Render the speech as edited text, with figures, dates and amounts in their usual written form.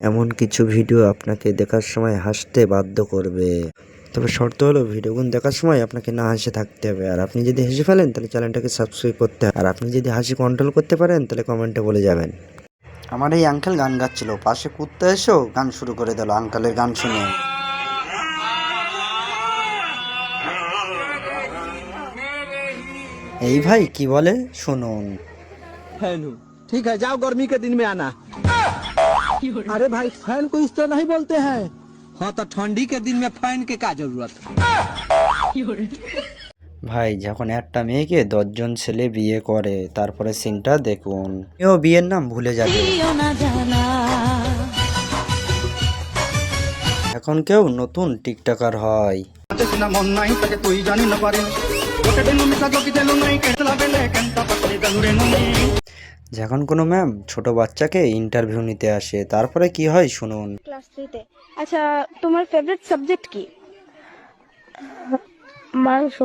এমন কিছু ভিডিও আপনাকে দেখার সময় হাসতে বাধ্য করবে। তবে শর্ত হলো ভিডিওগুলো দেখার সময় আপনাকে না হেসে থাকতে হবে। আর আপনি যদি হেসে ফেলেন তাহলে চ্যানেলটাকে সাবস্ক্রাইব করতে হবে। আর আপনি যদি হাসি কন্ট্রোল করতে পারেন তাহলে কমেন্টে বলে যাবেন। আমার এই আঙ্কেল গান গাচ্ছিল, পাশে কুত্তা এসেও গান শুরু করে দিল আঙ্কেলের গান শুনে। এই ভাই কি বলে শুনুন। फैन हूँ। ठीक है, जाओ गर्मी के दिन में आना। अरे भाई, फैन को इस तरह नहीं बोलते हैं। हाँ तो ठंडी के दिन में फैन के क्या जरूरत है? ভাই যখন একটা মেয়েকে 10জন ছেলে বিয়ে করে তারপরে সিনটা দেখুন, এও বিয়ের নাম ভুলে যাবে। এখন কেউ নতুন টিকটকার হয়। যখন কোনো ম্যাম ছোট বাচ্চাকে ইন্টারভিউ নিতে আসে তারপরে কি হয় শুনুন। ক্লাস 3-তে। আচ্ছা, তোমার ফেভারিট সাবজেক্ট কি? মাংস।